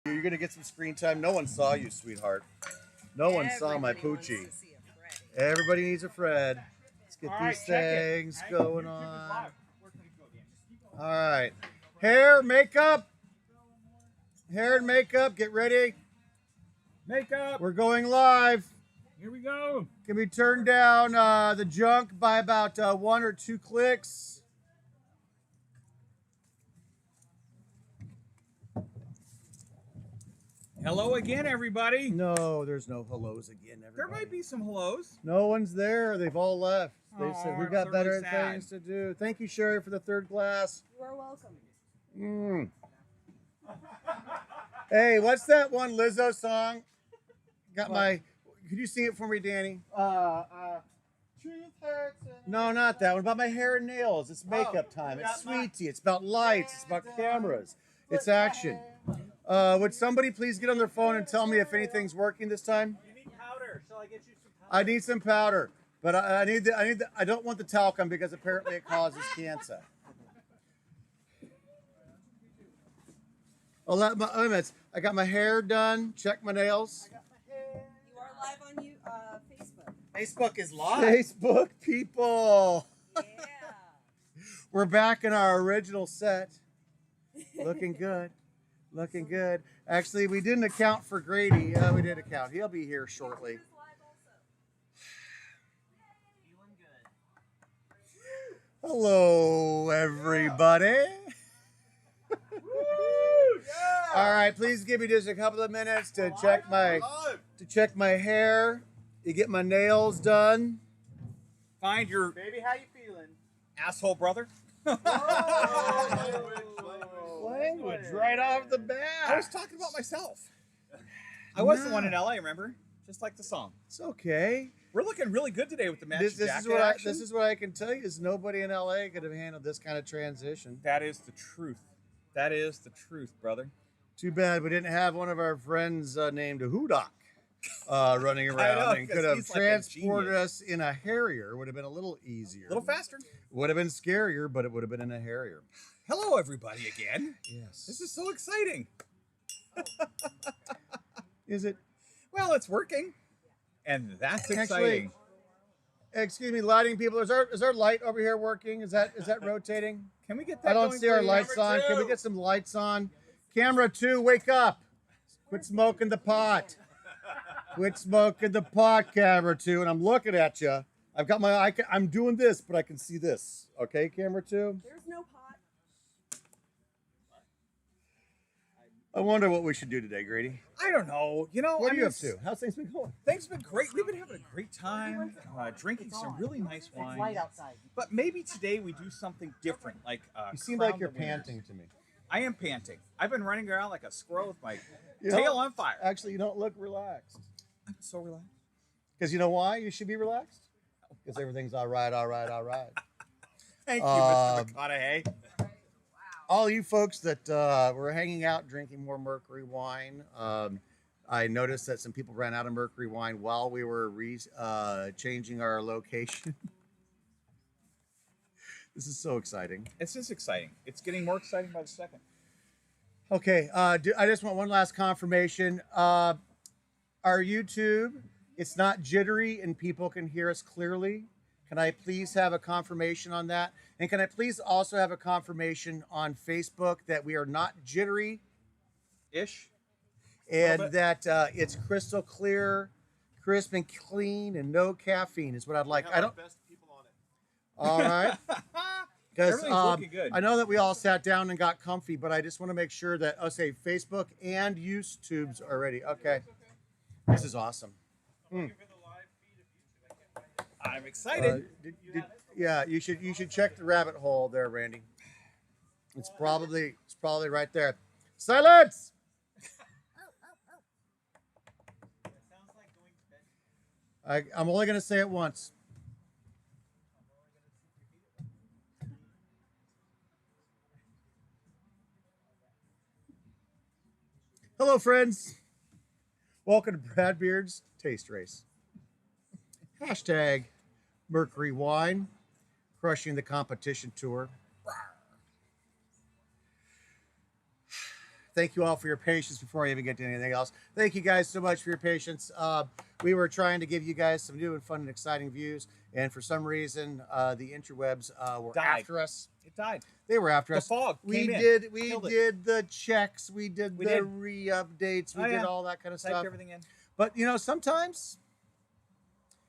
You're gonna get some screen time. No one saw you, sweetheart. No one saw my poochie. Everybody needs a Fred. Let's get these things going on. All right. Hair, makeup. Hair and makeup. Get ready. Makeup. We're going live. Here we go. Can we turn down the junk by about 1 or 2 clicks? Hello again, everybody. No, there's no hellos again, everybody. There might be some hellos. No one's there. They've all left. They said we've got it's better really sad. things to do. Thank you, Sherry, for the 3rd glass. You are welcome. Hey, what's that one Lizzo song? Got my. Could you sing it for me, Danny? Truth hurts. No, not that one. About my hair and nails. It's makeup time. It's sweetie. It's about lights. It's about cameras. It's action. Would somebody please get on their phone and tell me if anything's working this time? You need powder. Shall I get you some powder? I need some powder, but I don't want the talcum because apparently it causes cancer. Oh, wait a minute. I got my hair done. Check my nails. You are live on Facebook. Facebook is live. Facebook people. Yeah. We're back in our original set. Looking good. Looking good. Actually, we didn't account for Grady. We did account. He'll be here shortly. Feeling good. Hello, everybody. All right, please give me just a couple of minutes to check my hair, to get my nails done. Find your Baby, how you feeling? asshole brother. Language right off the I was bat. talking about myself. I was the one in LA, remember? Just like the song. It's okay. We're looking really good today with the matching This jacket is what action. this is what I can tell you is nobody in LA could have handled this kind of transition. That is the truth. That is the truth, brother. Too bad we didn't have one of our friends named Hudak running around know, and 'cause could have he's like a transported genius. us in a Harrier. Would have been a little easier. A little faster. Would have been scarier, but it would have been in a Harrier. Hello, everybody, again. Yes. This is so exciting. Is it? Well, it's working. And that's Actually, exciting. Excuse me, lighting people. Is our light over here working? Is that rotating? Can we get that I don't going see for our you? lights on. Can we get some lights on? Camera 2, wake up. Quit smoking the pot. Quit smoking the pot, camera 2. And I'm looking at you. I've got my, I'm doing this, but I can see this. Okay, camera 2? There's no pot. I wonder what we should do today, Grady. I don't know. You know, What are I you mean, up to? How's things been going? Things have been great. We've been having a great time drinking some really nice It's light wine. outside. But maybe today we do something different, like You seem crown like you're the winners. panting to me. I am panting. I've been running around like a squirrel with my You tail know, on fire. Actually, you don't look relaxed. I'm so relaxed. Because you know why you should be relaxed? Because everything's all right, all right, all right. Thank you, Um, Mr. McConaughey. All you folks that were hanging out drinking more Mercury wine, I noticed that some people ran out of Mercury wine while we were changing our location. This is so exciting. It's just exciting. It's getting more exciting by the second. Okay, I just want one last confirmation. Our YouTube, it's not jittery and people can hear us clearly. Can I please have a confirmation on that? And can I please also have a confirmation on Facebook that we are not jittery Ish. and bit. that it's crystal clear, crisp and clean, and no caffeine is what I'd like. I don't. Best people on it. All right. Because Everything's looking good. I know that we all sat down and got comfy, but I just want to make sure that Facebook and YouTube's are ready. Okay. This is awesome. I'm excited. Yeah, you should check the rabbit hole there, Randy. It's probably right there. Silence. I'm only going to say it once. Hello, friends. Welcome to Brad Beard's Taste Race. Hashtag Mercury Wine, crushing the competition tour. Thank you all for your patience before I even get to anything else. Thank you guys so much for your patience. We were trying to give you guys some new and fun and exciting views, and for some reason, the interwebs were Died. after us. It died. They were after The us. fog We came in, did killed it. did the checks. We did We the did. re-updates. We Oh, did yeah. all that kind of Typed stuff. everything in. But you know, sometimes,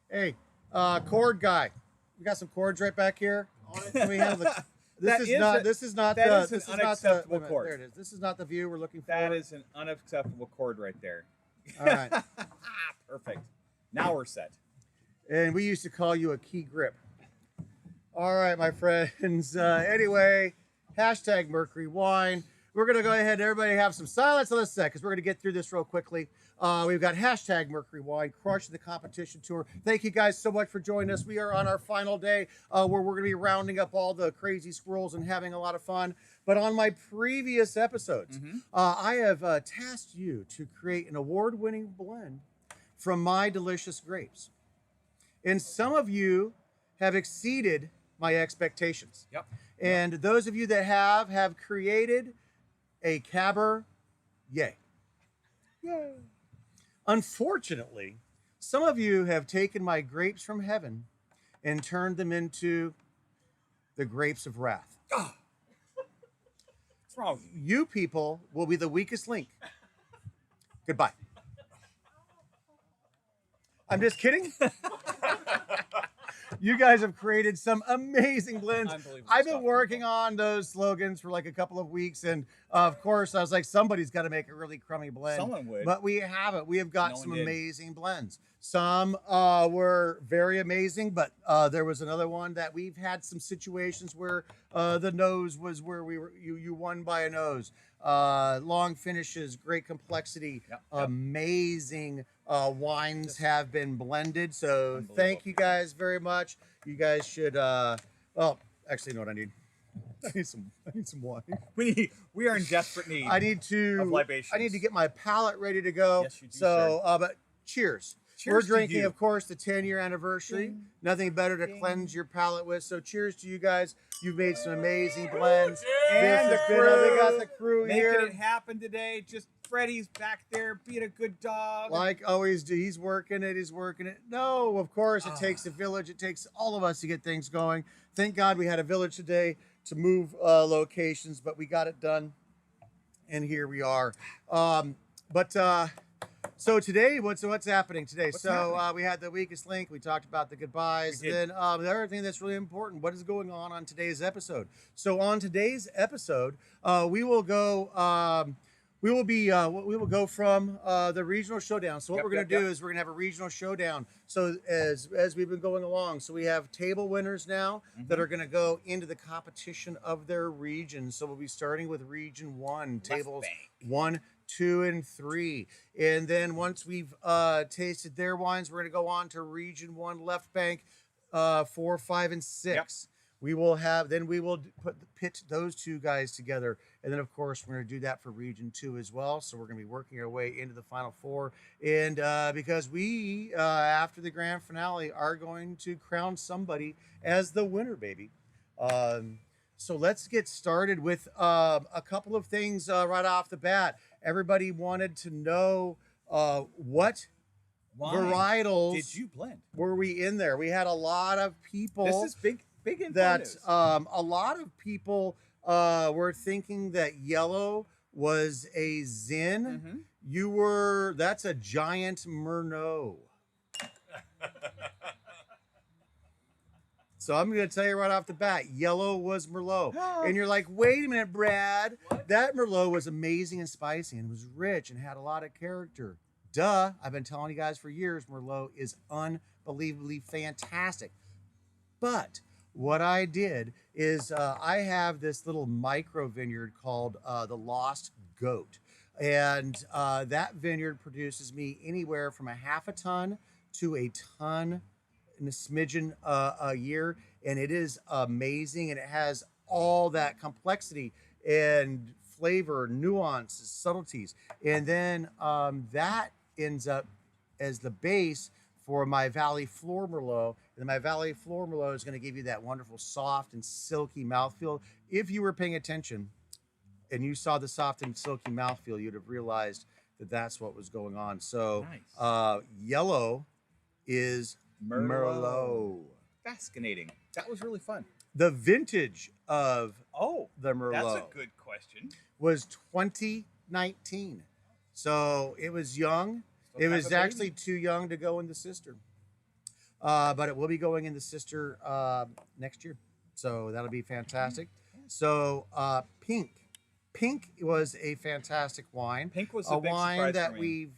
hey, cord guy, we got some cords right back here. Can we handle the? This is not. This is not that the. is This an is not the. unacceptable wait a minute, cord. There it is. This is not the view we're looking for. That is an unacceptable cord right there. All right. Perfect. Now we're set. And we used to call you a key grip. All right, my friends. Anyway, hashtag Mercury Wine. We're going to go ahead and everybody have some silence on this sec because we're going to get through this real quickly. We've got hashtag Mercury Wine, crushing the competition tour. Thank you guys so much for joining us. We are on our final day where we're going to be rounding up all the crazy squirrels and having a lot of fun. But on my previous episodes, I have tasked you to create an award-winning blend from my delicious grapes. And some of you have exceeded my expectations. Yep. And those of you that have created a Cabernet. Yay. Unfortunately, some of you have taken my grapes from heaven and turned them into the grapes of wrath. What's wrong with you? You people will be the weakest link. Goodbye. I'm just kidding. You guys have created some amazing blends. Unbelievable I've been stuff, working on those slogans for like a couple of weeks, and of course, I was like, somebody's got to make a really crummy blend. Someone would. But we haven't. We have got No one some did. amazing blends. Some were very amazing, but there was another one that we've had some situations where the nose was where we were. You won by a nose. Long finishes, great complexity, Yep. amazing wines have been blended. So Unbelievable. thank you guys very much. You guys should. Well, actually, you know what I need? I need some wine. We are in desperate need. I need to. Of libations. I need to get my palate ready to go. Yes, you do, So, but cheers. Cheers We're to drinking, you. of course, the 10-year anniversary. Ding. Nothing better to Ding. cleanse your palate with. So, cheers to you guys. You've made some amazing blends. And This the has been, crew. we got the crew Making here. it happen today. Just Freddie's back there being a good dog. Like always, he's working it. He's working it. No, of course, it takes a village. It takes all of us to get things going. Thank God we had a village today to move locations, but we got it done, and here we are. So today, what's happening today? What's So happening? we had the weakest link. We talked about the goodbyes. We did. Then the other thing that's really important: what is going on today's episode? So on today's episode, we will go. We will go from the regional showdown. So what Yep, we're going yep, to do yep. is we're going to have a regional showdown. So as we've been going along, so we have table winners now that are going to go into the competition of their region. So we'll be starting with Region 1, tables bank. 1, 2, and 3. And then once we've tasted their wines, we're going to go on to Region 1, left bank, 4, 5, and 6. We will pit those two guys together. And then, of course, we're going to do that for Region 2 as well. So we're going to be working our way into the Final Four. And because we, after the grand finale, are going to crown somebody as the winner, baby. So let's get started with a couple of things right off the bat. Everybody wanted to know what Why varietals did you blend? were we in there. We had a lot of people This is big info that news. a lot of people were thinking that yellow was a Zin. Mhm. That's a giant Merlot. So I'm going to tell you right off the bat, yellow was Merlot. And you're like, wait a minute, Brad. That Merlot was amazing and spicy and was rich and had a lot of character. Duh. I've been telling you guys for years, Merlot is unbelievably fantastic. But what I did is I have this little micro vineyard called the Lost Goat. And that vineyard produces me anywhere from a half a ton to a ton and a smidgen a year. And it is amazing. And it has all that complexity and flavor, nuances, subtleties. And then that ends up as the base for my Valley Floor Merlot. And my Valley Floor Merlot is going to give you that wonderful, soft and silky mouthfeel. If you were paying attention, and you saw the soft and silky mouthfeel, you'd have realized that that's what was going on. So, Nice. yellow is Merlot. Fascinating. That was really fun. The vintage of Oh, the Merlot that's a good question. was 2019. So it was young. Still It have was a baby. actually too young to go in the sister. But it will be going in the sister next year. So that'll be fantastic. So pink. Pink was a fantastic wine. Pink was a a big wine surprise that for me. we've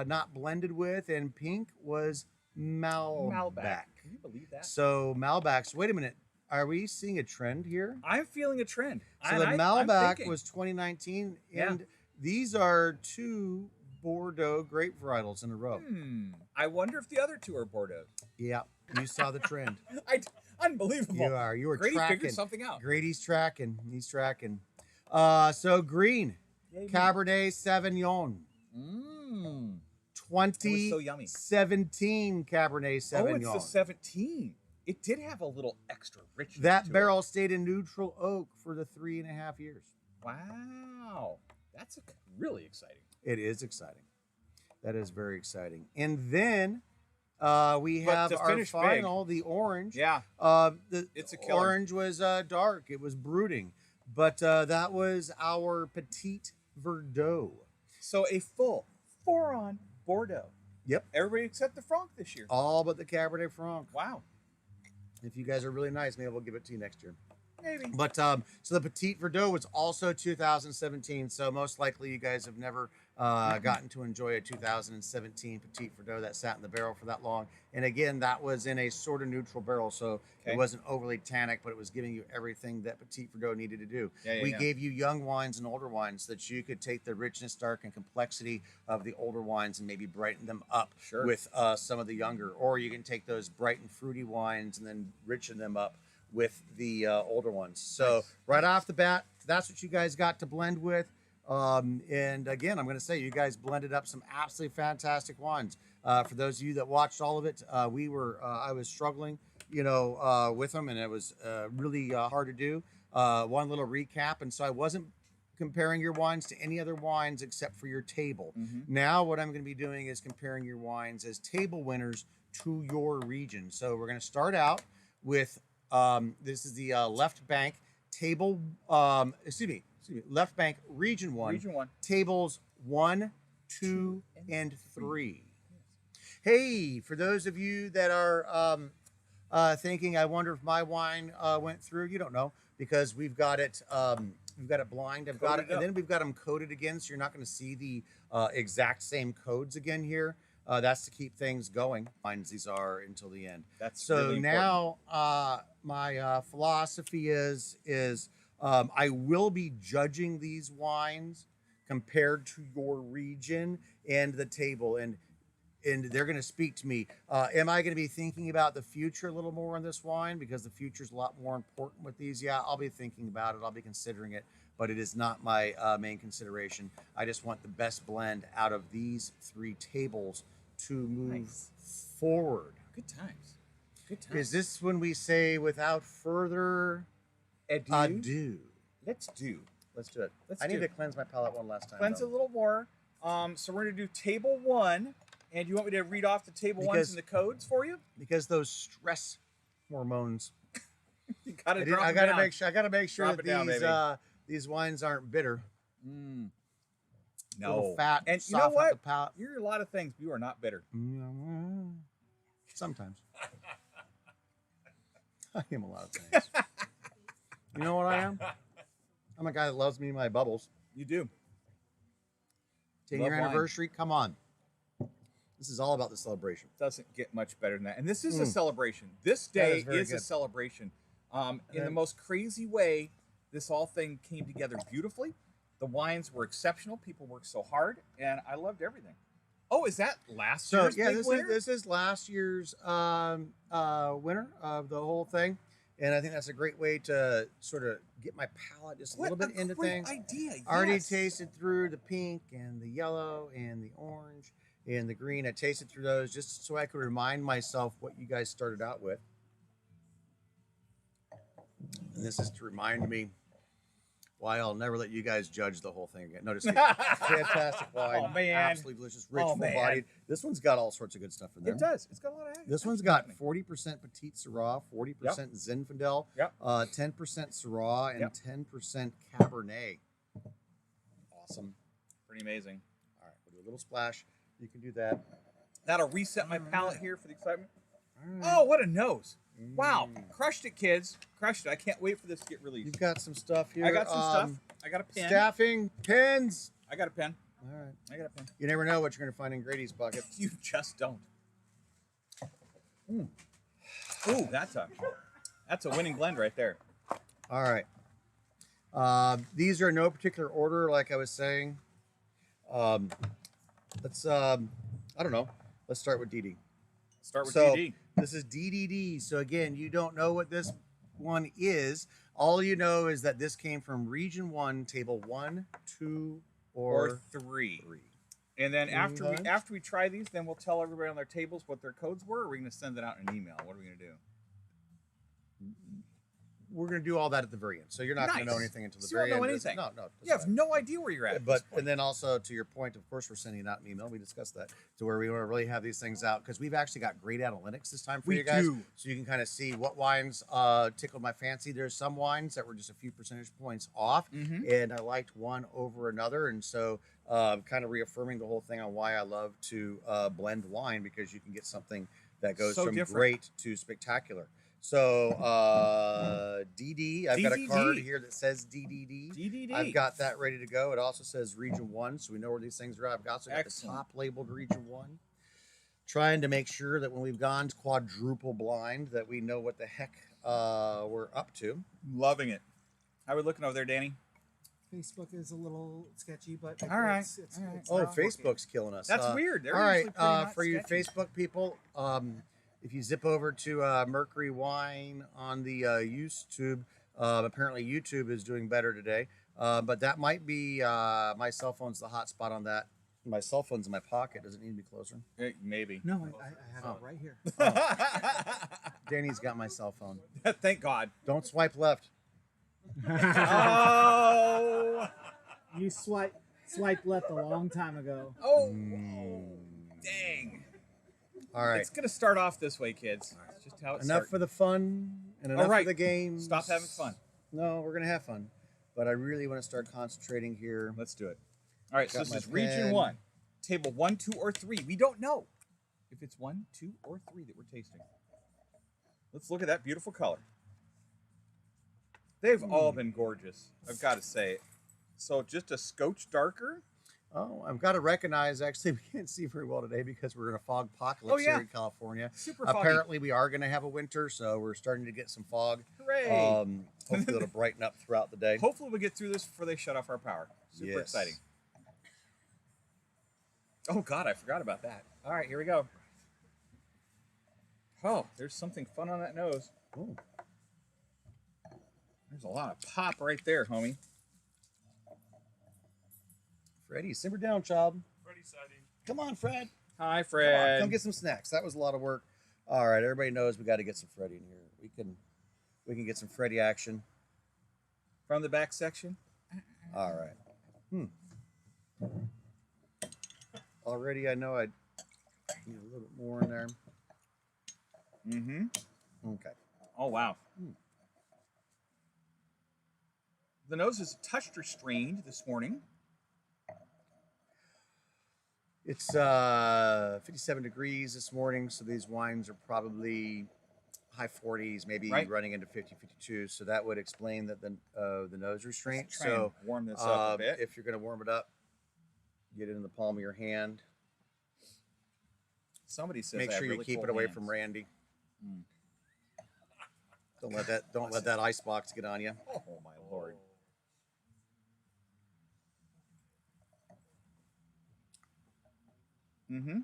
not blended with, and pink was Malbec. Can you believe that? So Malbecs. Wait a minute. Are we seeing a trend here? I'm feeling a trend. So the I'm Malbec thinking. was 2019, Yeah. and these are 2 Bordeaux grape varietals in a row. I wonder if the other 2 are Bordeaux. Yeah, you saw the trend. Unbelievable. You were Grady tracking. figured something out. Grady's tracking. He's tracking. So green, Yay, me. Cabernet Sauvignon, was so yummy. 2017 Cabernet Sauvignon. Oh, it's the 17. It did have a little extra richness. That to barrel stayed in neutral oak for the 3.5 years. It. Wow, that's really exciting. It is exciting. That is very exciting. And then we But have to our finish big- final, the orange. Yeah, It's a killer. orange was dark. It was brooding, but that was our Petite Verdot. so a full 4-on Bordeaux. Yep, Everybody except the Franc this year. all but the Cabernet Franc. Wow, If you guys are really nice, maybe we'll give it to you next year. maybe. But so the Petite Verdot was also 2017. So most likely you guys have never gotten to enjoy a 2017 Petite Verdot that sat in the barrel for that long. And again, that was in a sort of neutral barrel, so Okay. it wasn't overly tannic, but it was giving you everything that Petite Verdot needed to do. Yeah, We gave you young wines and older wines so that you could take the richness, dark, and complexity of the older wines and maybe brighten them up Sure. with some of the younger. Or you can take those bright and fruity wines and then richen them up with the older ones. So Nice. right off the bat, that's what you guys got to blend with. And again, I'm going to say you guys blended up some absolutely fantastic wines. For those of you that watched all of it, I was struggling, with them, and it was really hard to do. One little recap, and so I wasn't comparing your wines to any other wines except for your table. Now what I'm going to be doing is comparing your wines as table winners to your region. So we're going to start out with this is the Left Bank table. Left Bank Region 1. Region 1. Tables 1, 2, and 3. Hey, for those of you that are thinking, I wonder if my wine went through. You don't know because we've got it blind. I've got it, and then we've got them coded again, so you're not going to see the exact same codes again here. That's to keep things going. Mines these are until the end. That's So really important. now my philosophy is I will be judging these wines compared to your region and the table, and they're going to speak to me. Am I going to be thinking about the future a little more on this wine because the future is a lot more important with these? Yeah, I'll be thinking about it. I'll be considering it, but it is not my main consideration. I just want the best blend out of these 3 tables to move forward. Good times. Good times. Is this when we say without further ado? Let's do. Let's do it. Let's I need do to it. cleanse my palate one last time. Cleanse though. a little more. So we're going to do table 1. And you want me to read off the table ones and the codes for you? Because those stress hormones. You got to I got to make sure. I got to make sure Drop that it down, baby. these wines aren't bitter. No. Little fat. And you know soft on what? the palate. You're a lot of things, but you are not bitter. Sometimes. I am a lot of things. You know what I am? I'm a guy that loves me in my bubbles. You do. 10-year Love wine. anniversary. Come on. This is all about the celebration. Doesn't get much better than that. And this is a celebration. This That day is very is a good. celebration. In the most crazy way, this all thing came together beautifully. The wines were exceptional. People worked so hard, and I loved everything. Oh, is that last So year's yeah, big winner? this is last year's winner of the whole thing, and I think that's a great way to sort of get my palate just a little bit into great things. idea. Already yes. tasted through the pink and the yellow and the orange and the green. I tasted through those just so I could remind myself what you guys started out with. And this is to remind me Why I'll never let you guys judge the whole thing again. No, just kidding. Fantastic wine. Oh, man. Absolutely delicious, rich, Oh, man. full-bodied. This one's got all sorts of good stuff in there. It does. It's got a lot of. This one's got 40% Petite Syrah, 40% Zinfandel, Yep. 10% Syrah, and Yep. 10% Cabernet. Awesome. Pretty amazing. All right, we'll do a little splash. You can do that. That'll reset my palate here for the excitement. All right. Oh, what a nose! Wow, crushed it, kids. Crushed it. I can't wait for this to get released. You've got some stuff here. I got some stuff. I got a pen. Staffing, pens. I got a pen. All right. I got a pen. You never know what you're going to find in Grady's pocket. You just don't. Ooh, that's a winning blend right there. All right. These are in no particular order, like I was saying. Let's, I don't know. Let's start with DD. Start with So DD. this is DDD. So again, you don't know what this one is. All you know is that this came from Region 1, Table 1, 2, Or three. 3. And then after Okay. we try these, then we'll tell everybody on their tables what their codes were. Or we're going to send it out in an email. What are we going to do? We're going to do all that at the very end. So you're not going to know Nice. anything until the So you very don't end. know anything. No, no. it You have doesn't no idea where you're at. matter. But and then also to your point, of course, we're sending out an email. We discussed that to where we want to really have these things out because we've actually got great analytics this time for We you guys, do. so you can kind of see what wines tickled my fancy. There's some wines that were just a few percentage points off, Mhm. and I liked one over another, and so kind of reaffirming the whole thing on why I love to blend wine because you can get something that goes So from different. great to spectacular. So DD, I've got a card DDD. here that says DDD. DDD. I've got that ready to go. It also says Region 1, so we know where these things are at. I've also got Excellent. the top labeled Region 1. Trying to make sure that when we've gone quadruple blind that we know what the heck we're up to. Loving it. How are we looking over there, Danny? Facebook is a little sketchy, but All right. it's All right. it's Oh, not working. Facebook's killing us. That's weird. They're All right, usually pretty not for you sketchy. Facebook people, if you zip over to Mercury Wine on the YouTube, apparently YouTube is doing better today. But that might be my cell phone's the hot spot on that. My cell phone's in my pocket. Does it need to be closer? Maybe. No, I have Oh. it right here. Danny's got my cell phone. Thank God. Don't swipe left. Oh. You swiped left a long time ago. Oh. Mm. Dang. All right. It's going to start off this way, kids. It's just how it's Enough for the fun and enough right. for the games. Stop having fun. No, we're gonna have fun, but I really want to start concentrating here. Let's do it. All right, so Got this my is Region pen. 1. Table 1, 2, or 3. We don't know if it's 1, 2, or 3 that we're tasting. Let's look at that beautiful color. They've all been gorgeous, I've got to say. So just a scotch darker. Oh, I've got to recognize. Actually, we can't see very well today because we're in a fog apocalypse Oh, yeah. here in California. Super foggy. Apparently, we are going to have a winter, so we're starting to get some fog. Hooray. Hopefully, it'll brighten up throughout the day. Hopefully we'll get through this before they shut off our power. Super Yes. exciting. Oh, God, I forgot about that. All right, here we go. Oh, there's something fun on that nose. Ooh. There's a lot of pop right there, homie. Freddie, simmer down, child. Freddie siding. Come on, Fred. Hi, Come Fred. on, come get some snacks. That was a lot of work. All right, everybody knows we got to get some Freddie in here. We can get some Freddie action. From the back section. All right. Already, I know I need a little bit more in there. Mm-hmm. Okay. Oh, wow. Hmm. The nose is a touch restrained this morning. It's 57 degrees this morning, so these wines are probably high 40s, maybe Right. running into 50, 52. So that would explain that the nose restraint. Let's try So and warm this up a bit. if you're going to warm it up, get it in the palm of your hand. Somebody says Make I have sure you really keep cold it away hands. from Randy. Mm. Don't let that ice box get on you. Oh, my Lord. Mm-hmm.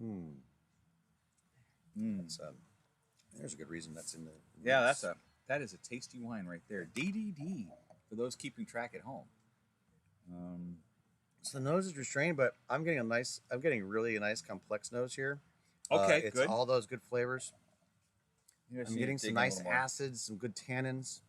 Mm. Mm. That's, there's a good reason that's in the Yeah, that is a tasty wine right there. DDD for those keeping track at home. So the nose is restrained, but I'm getting really a nice complex nose here. Okay, it's good. all those good flavors. You guys I'm need to getting dig some in a nice little more. acids, some good tannins.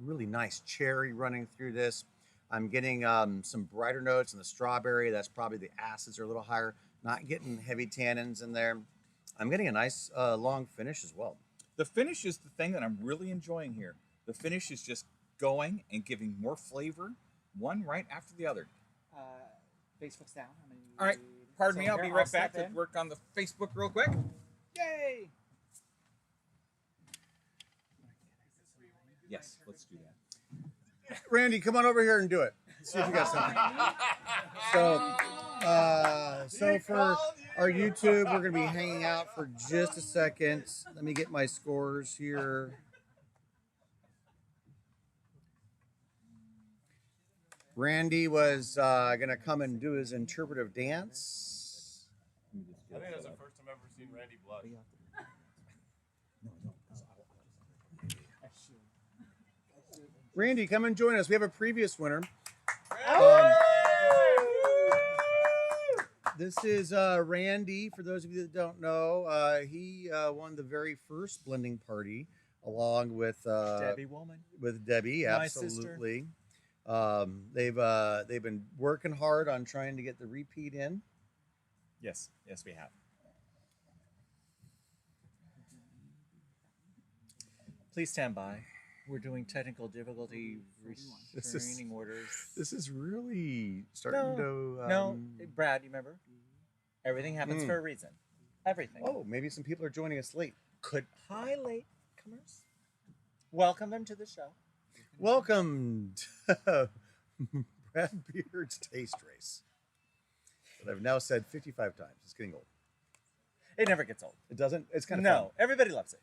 really nice cherry running through this. I'm getting some brighter notes in the strawberry. That's probably the acids are a little higher. Not getting heavy tannins in there. I'm getting a nice long finish as well. The finish is the thing that I'm really enjoying here. The finish is just going and giving more flavor, one right after the other. Facebook's down. All right, pardon So me. I'll here, be I'll right back step to in. work on the Facebook real quick. Yay! Yes, let's do that. Randy, come on over here and do it. See if you got something. So for our YouTube, we're gonna be hanging out for just a second. Let me get my scores here. Randy was gonna come and do his interpretive dance. I think that's the first time I've ever seen Randy blush. Randy, come and join us. We have a previous winner. This is Randy. For those of you that don't know, he won the very first blending party along with Debbie Woolman. with Debbie. My sister. Absolutely. They've been working hard on trying to get the repeat in. Yes, yes, we have. Please stand by. We're doing technical difficulty This is- restraining orders. This is really starting to. No, Brad, you remember? Everything happens for a reason. Everything. Oh, maybe some people are joining us late. Hi, latecomers. Welcome them to the show. Welcome to Brad Beard's Taste Race. That I've now said 55 times. It's getting old. It never gets old. It doesn't? It's kind of No, everybody loves it.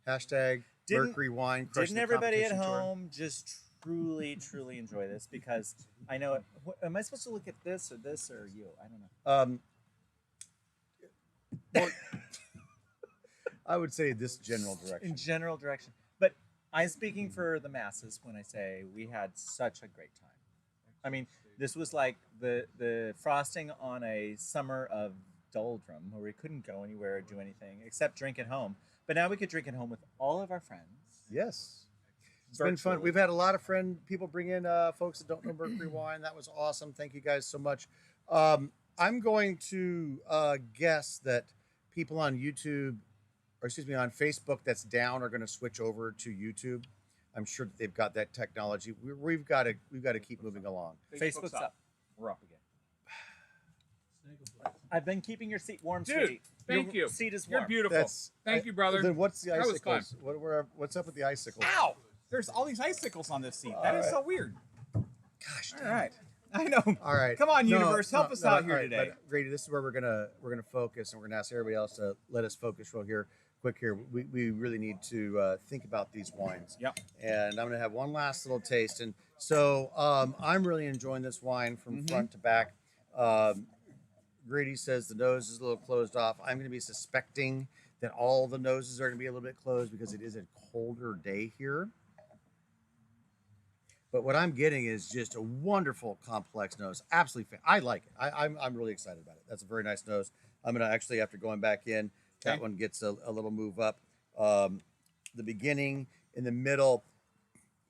fun. Hashtag Didn't- Mercury Wine. crushing Didn't the everybody at competition tour. home just truly enjoy this? Because I know it. Am I supposed to look at this or you? I don't know. Well, I would say this general direction. In general direction. But I'm speaking for the masses when I say we had such a great time. I mean, this was like the frosting on a summer of doldrum where we couldn't go anywhere or do anything except drink at home. But now we could drink at home with all of our friends. Yes. It's been fun. Virtually. We've had a lot of people bring in folks that don't know Mercury Wine. That was awesome. Thank you guys so much. I'm going to guess that people on YouTube, or excuse me, on Facebook that's down are going to switch over to YouTube. I'm sure that they've got that technology. We've got to keep moving along. Facebook's up. We're up again. I've been keeping your seat warm, Dude, sweetie. thank Your you. seat is You're warm. beautiful. Thank you, brother. Then what's the That was icicles? What's up with the icicles? Ow! There's all these icicles on this seat. That is so weird. Gosh. All right. I know. All right. Come on, universe, help us out here all right, today. But Grady, this is where we're gonna focus, and we're gonna ask everybody else to let us focus quick here. We really need to think about these wines. Yep. And I'm gonna have one last little taste, and so I'm really enjoying this wine from front to back. Grady says the nose is a little closed off. I'm gonna be suspecting that all the noses are gonna be a little bit closed because it is a colder day here. But what I'm getting is just a wonderful, complex nose. Absolutely, I like it. I'm really excited about it. That's a very nice nose. I'm gonna actually, after going back in, that Okay. one gets a little move up. The beginning, in the middle,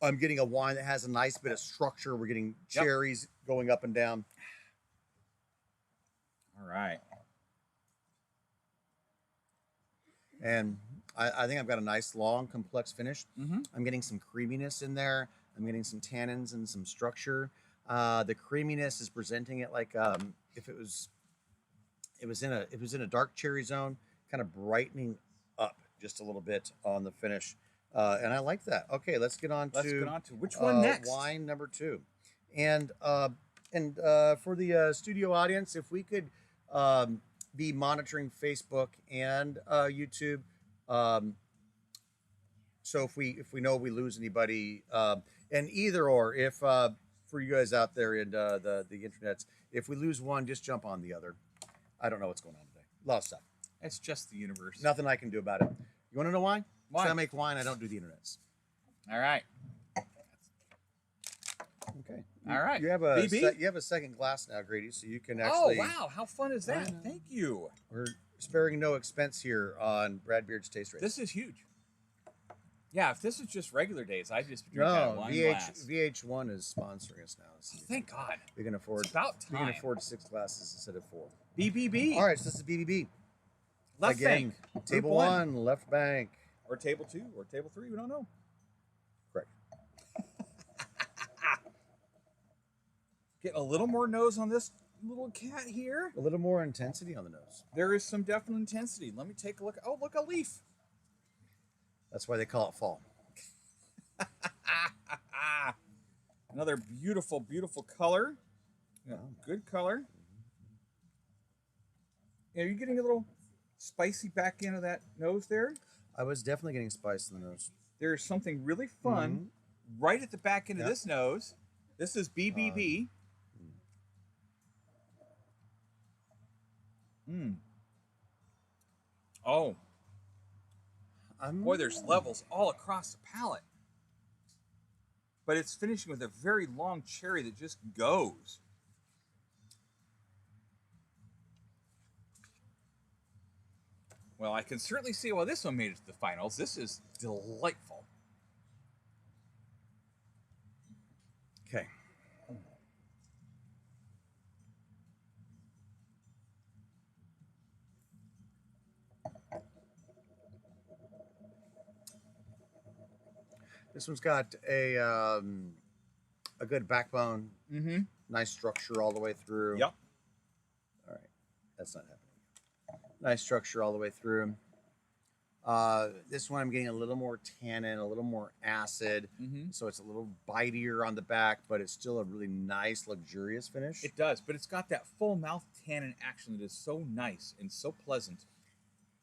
I'm getting a wine that has a nice bit of structure. We're getting cherries going up and down. All right. And I think I've got a nice, long, complex finish. Mm-hmm. I'm getting some creaminess in there. I'm getting some tannins and some structure. The creaminess is presenting it like if it was in a dark cherry zone, kind of brightening up just a little bit on the finish. And I like that. Okay, let's get on Let's to get on to which one next? Wine number 2. And for the studio audience, if we could be monitoring Facebook and YouTube. So if we know we lose anybody, and either or, if for you guys out there in the internets, if we lose one, just jump on the other. I don't know what's going on today. A lot of stuff. It's just the universe. Nothing I can do about it. You want to know why? Why? 'Cause I make wine. I don't do the internets. All right. Okay. All right. You have a BB? you have a second glass now, Grady, so you can Oh, actually. wow. How fun is that? Thank you. We're sparing no expense here on Brad Beard's Taste Race. This is huge. Yeah, if this was just regular days, I'd just drink out of No, wine glass. VH1 is sponsoring us now. Oh, thank God. We can afford. It's about We can time. afford 6 glasses instead of 4. BBB. All right, so this is BBB. Left Again, bank. table Group 1, left bank. Or table 2, or table 3. We don't know. Correct. Getting a little more nose on this little cat here. A little more intensity on the nose. There is some definite intensity. Let me take a look. Oh, look, a leaf. That's why they call it fall. Another beautiful, beautiful color. Yeah, good color. Are you getting a little spicy back into that nose there? I was definitely getting spice in the nose. There's something really fun right at the back end of this nose. This is BBB. Oh, boy, there's levels all across the palate. But it's finishing with a very long cherry that just goes. Well, I can certainly see why this one made it to the finals. This is delightful. Okay. This one's got a good backbone. Mm-hmm. Nice structure all the way through. Yep. All right. That's not happening. Nice structure all the way through. This one I'm getting a little more tannin, a little more acid. So it's a little bitier on the back, but it's still a really nice, luxurious finish. It does, but it's got that full mouth tannin action that is so nice and so pleasant.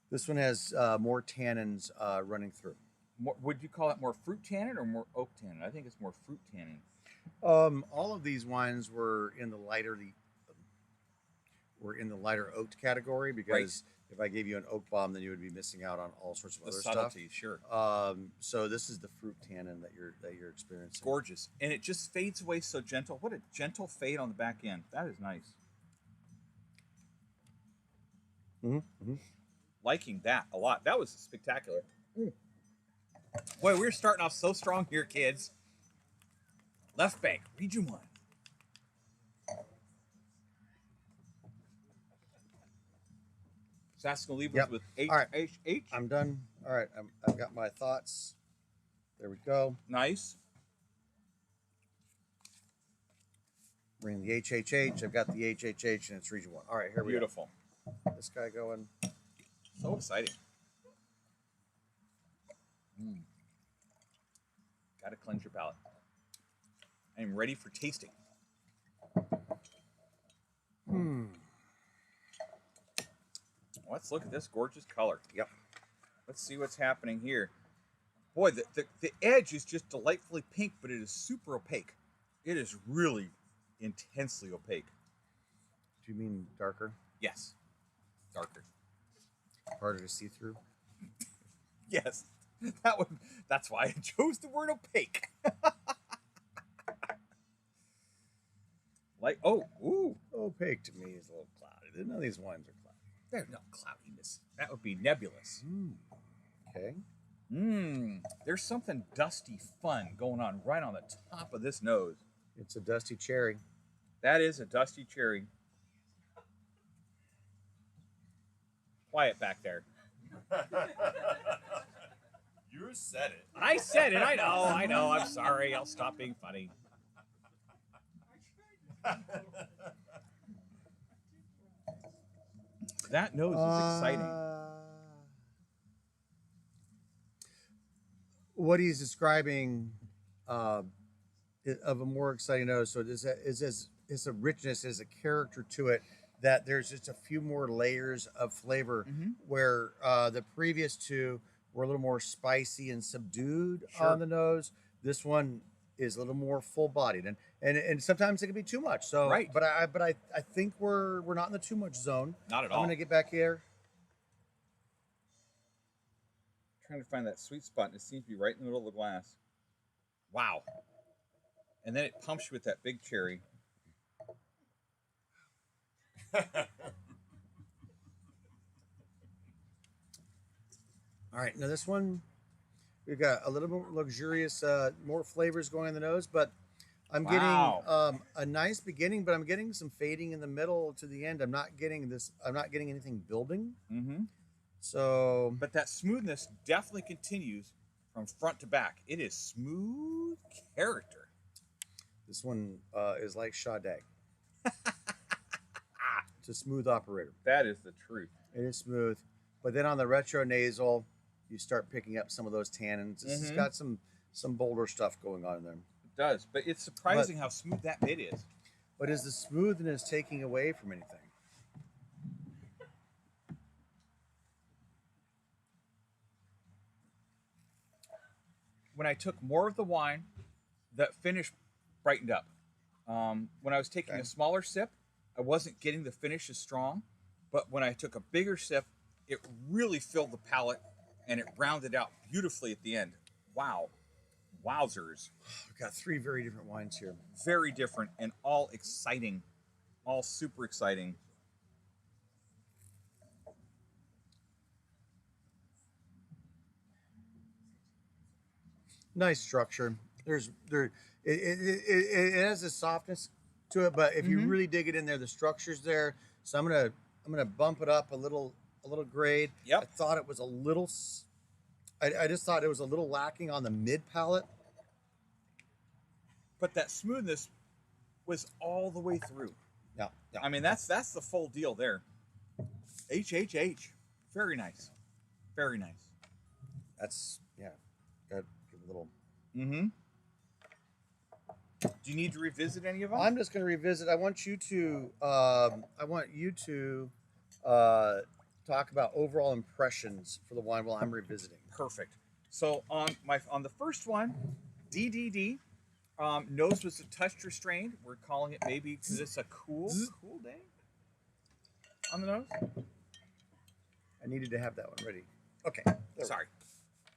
This one has more tannins running through. More, would you call it more fruit tannin or more oak tannin? I think it's more fruit tannin. All of these wines were in the lighter oaked category because if I gave you an oak bomb, then you would be missing out on all sorts of other subtlety, stuff. Sure. So this is the fruit tannin that you're experiencing. Gorgeous, and it just fades away so gentle. What a gentle fade on the back end. That is nice. Liking that a lot. That was spectacular. Boy, we're starting off so strong here, kids. Left bank, region 1. So that's going to leave us with H, All right. H. I'm done. All right. I've got my thoughts. There we go. Nice. Bring the HHH. I've got the HHH and it's region 1. All right, here we go. Beautiful. This guy going. So exciting. Got to cleanse your palate. I'm ready for tasting. Let's look at this gorgeous color. Yep. Let's see what's happening here. Boy, the edge is just delightfully pink, but it is super opaque. It is really intensely opaque. Do you mean darker? Yes. Darker. Harder to see through? Yes. That's why I chose the word opaque. Ooh. Opaque to me is a little cloudy. None of these wines are cloudy. There's no cloudiness. That would be nebulous. Okay. There's something dusty fun going on right on the top of this nose. It's a dusty cherry. That is a dusty cherry. Quiet back there. You said it. I said it. I know. I'm sorry. I'll stop being funny. That nose is exciting. What he's describing of a more exciting nose, so it's a richness, there's a character to it that there's just a few more layers of flavor where the previous two were a little more spicy and subdued on the nose. This one is a little more full-bodied, and sometimes it can be too much. So, but I think we're not in the too much zone. Not at all. I'm gonna get back here. Trying to find that sweet spot, and it seems to be right in the middle of the glass. Wow. And then it pumps you with that big cherry. All right, now this one, We've got a little more luxurious, more flavors going in the nose, but I'm Wow. getting a nice beginning, but I'm getting some fading in the middle to the end. I'm not getting this. I'm not getting anything building. Mm-hmm. So But that smoothness definitely continues from front to back. It is smooth character. this one is like Sade. It's a smooth operator. That is the truth. It is smooth, but then on the retro nasal, you start picking up some of those tannins. It's Mhm. got some bolder stuff going on in there. It does. But it's surprising how smooth that mid is. But is the smoothness taking away from anything? When I took more of the wine, that finish brightened up. When I was taking Okay. a smaller sip, I wasn't getting the finish as strong. But when I took a bigger sip, it really filled the palate and it rounded out beautifully at the end. Wow. Wowzers. We've got three very different wines here. Very different and all exciting. All super exciting. Nice structure. It has a softness to it, but if you Mhm. really dig it in there, the structure's there. So I'm gonna bump it up a little grade. Yep. I thought it was a little. I just thought it was a little lacking on the mid palate. But that smoothness was all the way through. Yeah, yeah. I mean, that's the full deal there. HHH. Very nice. Very nice. That's yeah. Got give a little. Mm-hmm. Do you need to revisit any of them? I'm just gonna revisit. I want you to. Talk about overall impressions for the wine while I'm revisiting. Perfect. So on the first one, DDD, nose was a touch restrained. We're calling it maybe because it's a cool day on the nose. I needed to have that one ready. Okay. there we Sorry.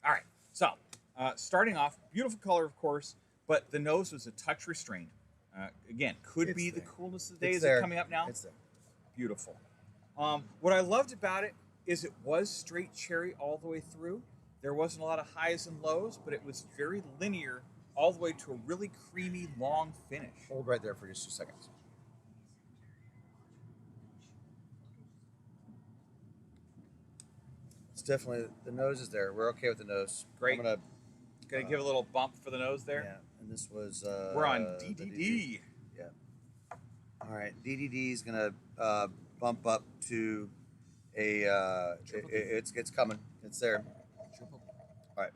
All right. So starting off, beautiful color, of course, but the nose was a touch restrained. Again, could It's be the there. coolness of the go. day. It's Is there. it coming up now? It's there. Beautiful. What I loved about it is it was straight cherry all the way through. There wasn't a lot of highs and lows, but it was very linear all the way to a really creamy, long finish. Hold right there for just 2 seconds. It's definitely the nose is there. We're okay with the nose. Great. I'm gonna Gonna give a little bump for the nose there. yeah. And this was We're on the DDD. Yeah. All right. DDD is gonna bump up to a. It's coming. It's there. All right.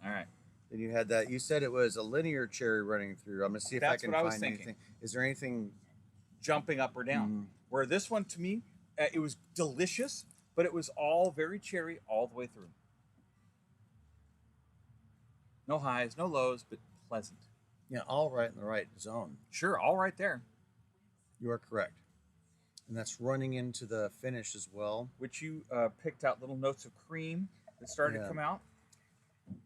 All right. Then you had that. You said it was a linear cherry running through. I'm gonna see if I That's can what I was find thinking. anything. Is there anything? Jumping up or down. Mhm. Where this one, to me, it was delicious, but it was all very cherry all the way through. No highs, no lows, but pleasant. Yeah, all right in the right zone. Sure, all right there. You are correct. And that's running into the finish as well. Which you picked out little notes of cream that started to Yeah. come out.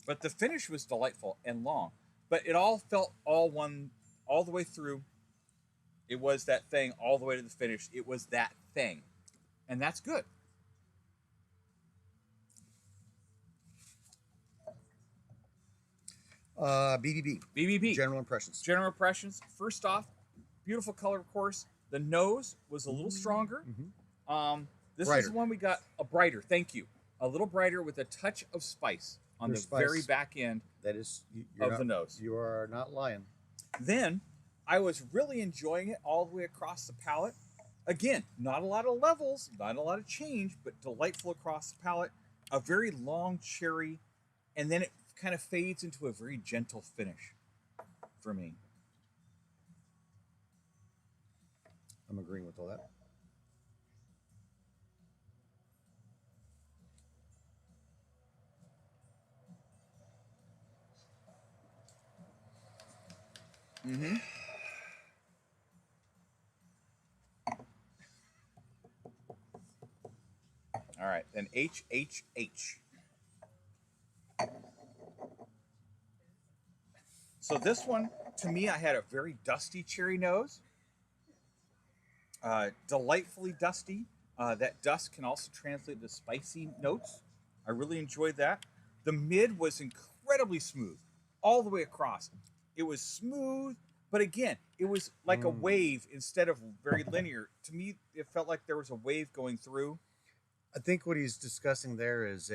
But the finish was delightful and long. But it all felt all one, all the way through. It was that thing all the way to the finish. It was that thing. And that's good. BBB. BBB. General impressions. General impressions. First off, beautiful color, of course. The nose was a little stronger. This Brighter. is the one we got a brighter. Thank you. A little brighter with a touch of spice on There's the very spice. back end That is of not, the nose. You are not lying. Then I was really enjoying it all the way across the palate. Again, not a lot of levels, not a lot of change, but delightful across the palate. A very long cherry, and then it kind of fades into a very gentle finish for me. I'm agreeing with all that. All right, then HHH. So this one, to me, I had a very dusty cherry nose. Delightfully dusty. That dust can also translate to spicy notes. I really enjoyed that. The mid was incredibly incredibly smooth all the way across. It was smooth, but again, it was like a wave instead of very linear. To me, it felt like there was a wave going through. I think what he's discussing there is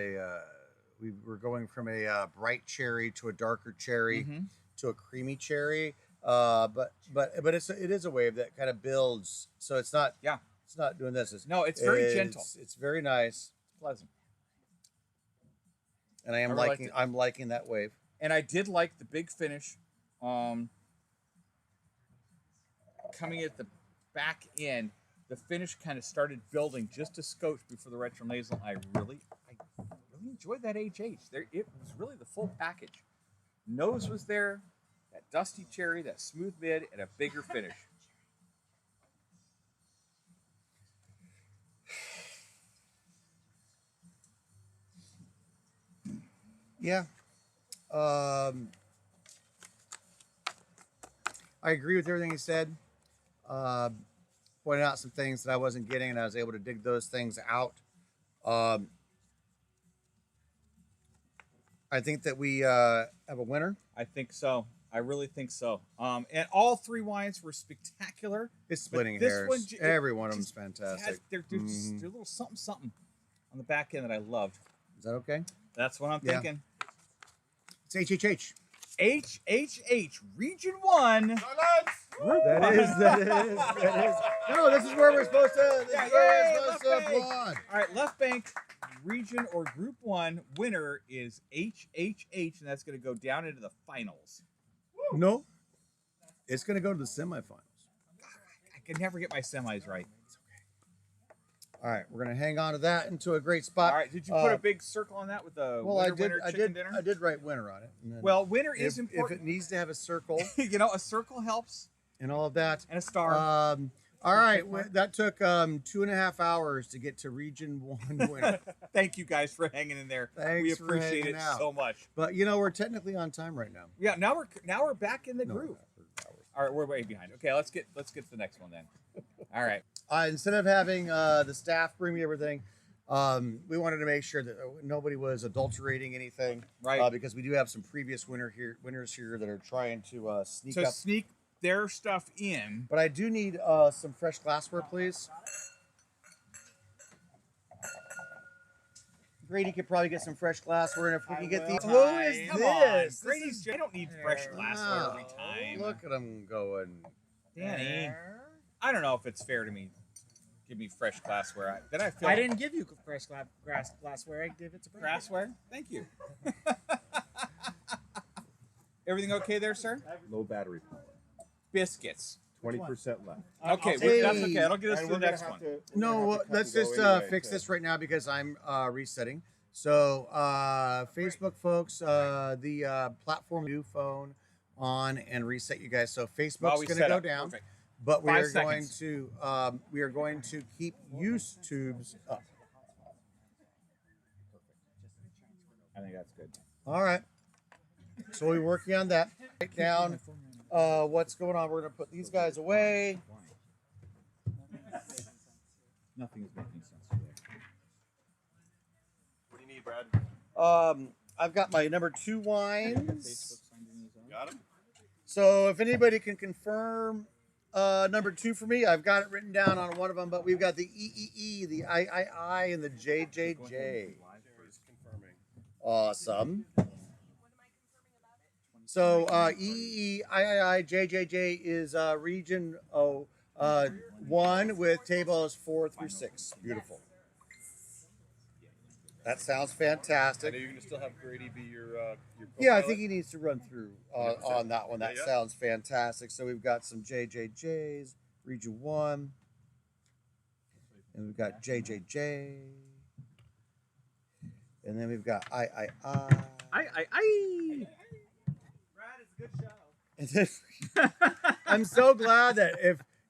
we were going from a bright cherry to a darker cherry to a creamy cherry. But it is a wave that kind of builds. So it's not it's not doing this. It's very gentle. It's very nice. It's pleasant. And I'm liking that wave. And I did like the big finish. Coming at the back end, the finish kind of started building just a scotch before the retronasal. I really enjoyed that HH. It was really the full package. Nose was there, that dusty cherry, that smooth mid, and a bigger finish. Yeah. I agree with everything he said. Pointed out some things that I wasn't getting, and I was able to dig those things out. I think that we have a winner. I think so. I really think so. And all three wines were spectacular. It's splitting this hairs. one Every one of them's fantastic. They're just a little something on the back end that I loved. Is that okay? That's what I'm Yeah. thinking. It's HHH. HHH Region 1. That is. No, this is where we're supposed to. This is where we're supposed to applaud. All right, Left Bank Region or Group 1 winner is HHH, and that's going to go down into the finals. No, it's going to go to the semifinals. I can never get my semis right. All right, we're going to hang on to that into a great spot. All right, did you put a big circle on that with the winner chicken dinner? I did write winner on it. And then Well, winner is if important. it needs to have a circle A circle helps, and all of that. and a star. All right, that took 2.5 hours to get to Region 1 winner. Thank you guys for hanging in there. Thanks We for appreciate hanging it out. so much. But we're technically on time right now. Yeah, now we're back in the No, groove. we're not. All right, we're way behind. Okay, let's get to the next one then. All right. Instead of having the staff bring me everything, we wanted to make sure that nobody was adulterating anything, Right. Because we do have some previous winners here that are trying to sneak To up. sneak their stuff in. But I do need some fresh glassware, please. Grady could probably get some fresh glassware, and if we can get the who is Come this? on, Grady's. I don't need fresh glassware every time. Look at him going. Danny, I don't know if it's fair to me. Give me fresh glassware. Then I feel I didn't give you fresh glassware. I gave it to Brad. glassware. Thank you. Everything okay there, sir? Low battery power. Biscuits. 20% left. Okay, take- that's okay. That'll get us And to the we're gonna next have one. to- No, we're gonna have to let's cut and just go anyway, fix too. this right now because I'm resetting. So, Facebook folks, the platform new phone on and reset you guys. So While Facebook's we going to set go up. down, Perfect. but 5 seconds. we are going to keep YouTube's up. I think that's good. All right. So we're working on that. Write down what's going on. We're going to put these guys away. Nothing is making sense today. What do you need, Brad? I've got my number 2 wines. Got him? So if anybody can confirm number 2 for me, I've got it written down on one of them, but we've got the EEE, the III, and the JJJ. Who's confirming? Awesome. So EEE, III, JJJ is region 1 with tables 4 through 6. Beautiful. That sounds I fantastic. know you're going to still have Grady be your Yeah, I co-pilot. think he needs to run through on that one. That Yeah. sounds fantastic. So we've got some JJJs, Region 1. And we've got JJJ. And then we've got III. I. Brad, it's a good show. And then I'm so glad that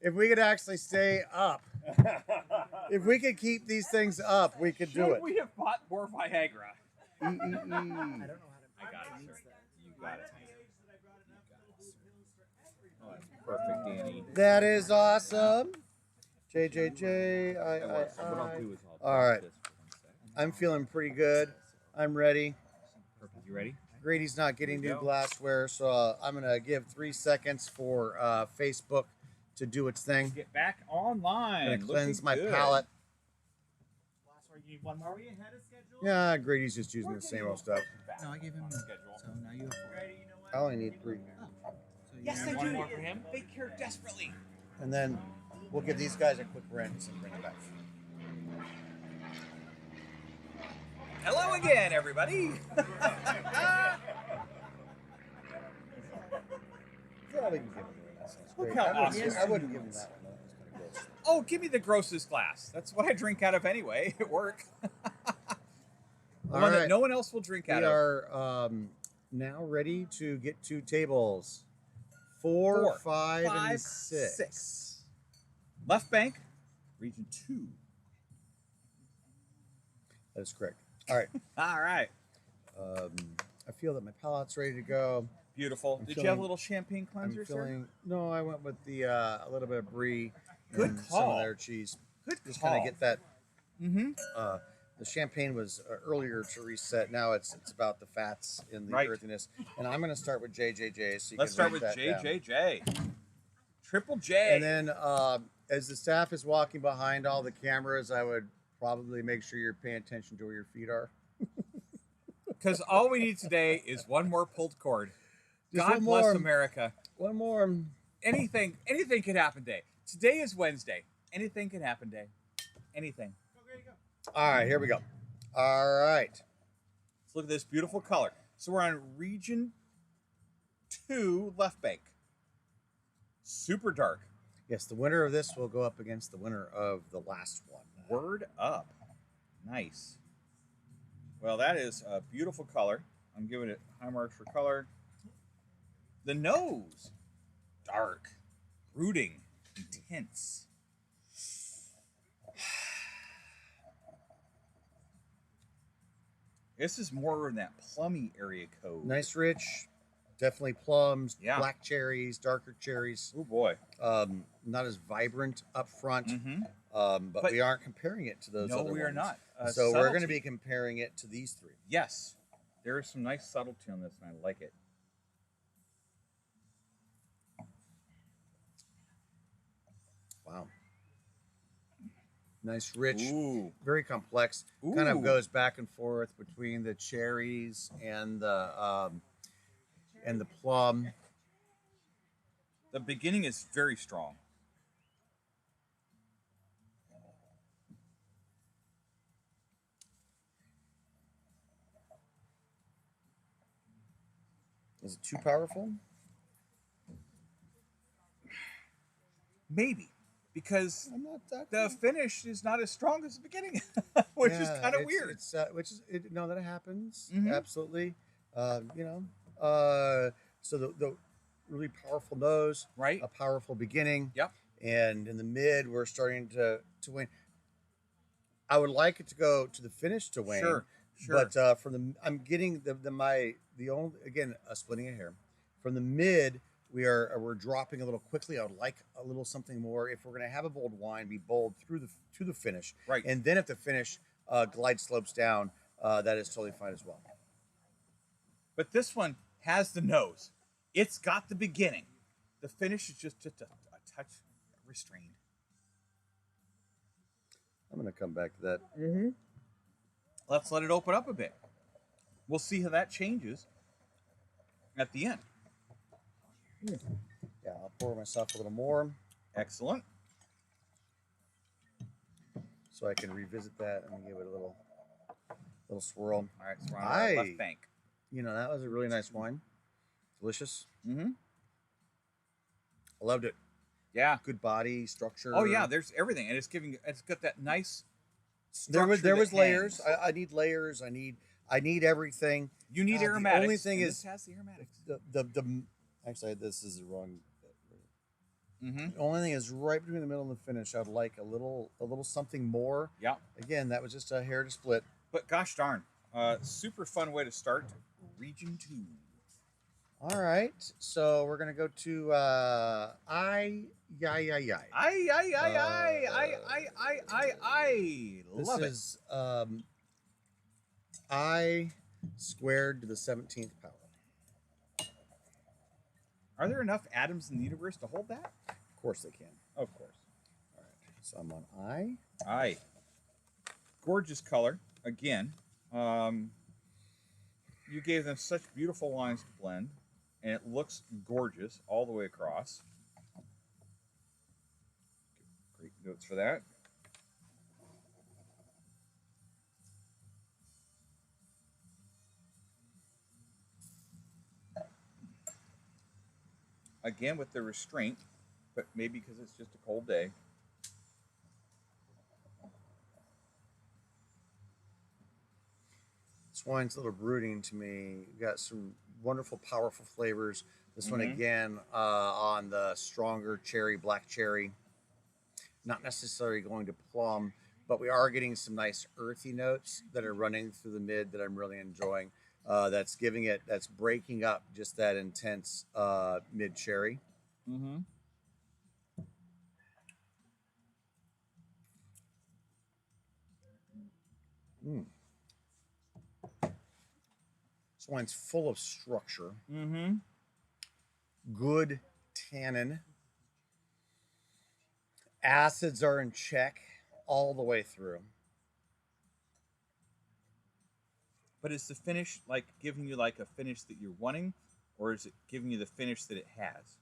if we could actually stay up, if we could keep these things up, we could do Should it. we have bought more Viagra? EEE. I don't know how to. I got it, sir. You got it. Oh, that's perfect, Danny. That is awesome. JJJ, What I'll III. do is I'll All right. this for 1 second. I'm feeling pretty good. I'm ready. Perfect. You ready? Grady's not getting There we new go. glassware, so I'm gonna give 3 seconds for Facebook to do its thing. Get back online. I'm gonna cleanse my Looking good. palate. Glassware, you need one more. Are we ahead of schedule? Yeah, Grady's just using the same old stuff. No, I gave him on schedule. So now you have 4. Grady, you know what? I only need 3. So you Yes, have I one do. more for him. They care desperately. And then we'll give these guys a quick rinse and bring it back. Hello again, everybody. Yeah, we can give him that. Sounds Look great. how I awesome. wouldn't give him that one. Though. It's kind of gross. Oh, give me the grossest glass. That's what I drink out of anyway at work. The All one that right. no one else will drink out We of. are now ready to get to tables 4, 5, and 6. Left bank, region 2. That is correct. All right. All right. I feel that my palate's ready to go. Beautiful. I'm Did you have feeling- a little champagne cleanser, I'm sir? feeling. No, I went with the a little bit of brie. Good and some call. of their cheese. Good Just call. kind of get that. Mm-hmm. The champagne was earlier to reset. Now it's about the fats and the Right. earthiness. And I'm going to start with JJJ. So you Let's can start write with that down. JJJ. Triple J. And then as the staff is walking behind all the cameras, I would probably make sure you're paying attention to where your feet are. Because all we need today is one more pulled cord. Just God one bless more. America. One more. Anything could happen today. Today is Wednesday. Anything can happen today. Anything. All right, here we go. All right. Let's look at this beautiful color. So we're on region 2 left bank. Super dark. Yes, the winner of this will go up against the winner of the last one. Word up. Nice. Well, that is a beautiful color. I'm giving it high marks for color. The nose. Dark. Brooding. Intense. This is more in that plummy area code. Nice, rich, definitely plums, Yeah. black cherries, darker cherries. Oh boy. Not as vibrant up front, Mm-hmm. but But- we aren't comparing it to those No, other we are ones. not. So we're going to Subtlety. be comparing it to these 3. Yes. There is some nice subtlety on this, and I like it. Wow. Nice, rich, Ooh. very complex. Kind of Ooh. goes back and forth between the cherries and the plum. The beginning is very strong. Is it too powerful? Maybe. Because I'm not that. the finish is not as strong as the beginning, which is kind of weird. No, that happens. Mhm. Absolutely. So the really powerful nose, Right? a powerful beginning. Yep. And in the mid, we're starting to win. I would like it to go to the finish to win. Sure. Sure. But from the, I'm getting the only, again, splitting a hair. From the mid, we're dropping a little quickly. I would like a little something more. If we're going to have a bold wine, be bold to the finish. Right. And then if the finish glide slopes down, that is totally fine as well. But this one has the nose. It's got the beginning. The finish is just a touch restrained. I'm going to come back to that. Let's let it open up a bit. We'll see how that changes at the end. Yeah, I'll pour myself a little more Excellent. so I can revisit that and give it a little swirl. All right, so we're on our Aye. left bank. You know, that was a really nice wine. Delicious. Mm-hmm. I loved it. Yeah. Good body structure. Oh yeah, there's everything, and it's got that nice. There was structure that layers. hangs. I need layers. I need everything. You need the aromatics. only thing and is this has the aromatics. the actually this is the wrong. Mm-hmm. The only thing is right between the middle and the finish. I'd like a little something more. Yeah. Again, that was just a hair to split. But gosh darn, super fun way to start Region 2. All right, so we're gonna go to I. I This love it. is I squared to the 17th power. Are there enough atoms in the universe to hold that? Of course they can. Of course. All right. So I'm on I. Aye. Gorgeous color. Again, you gave them such beautiful lines to blend, and it looks gorgeous all the way across. Great notes for that. Again, with the restraint, but maybe because it's just a cold day. This wine's a little brooding to me. You've got some wonderful, powerful flavors. This one again on the stronger cherry, black cherry. Not necessarily going to plum, but we are getting some nice earthy notes that are running through the mid that I'm really enjoying. That's breaking up just that intense mid cherry. Mm-hmm. This wine's full of structure. Mm-hmm. Good tannin. Acids are in check all the way through. But is the finish like giving you like a finish that you're wanting, or is it giving you the finish that it has?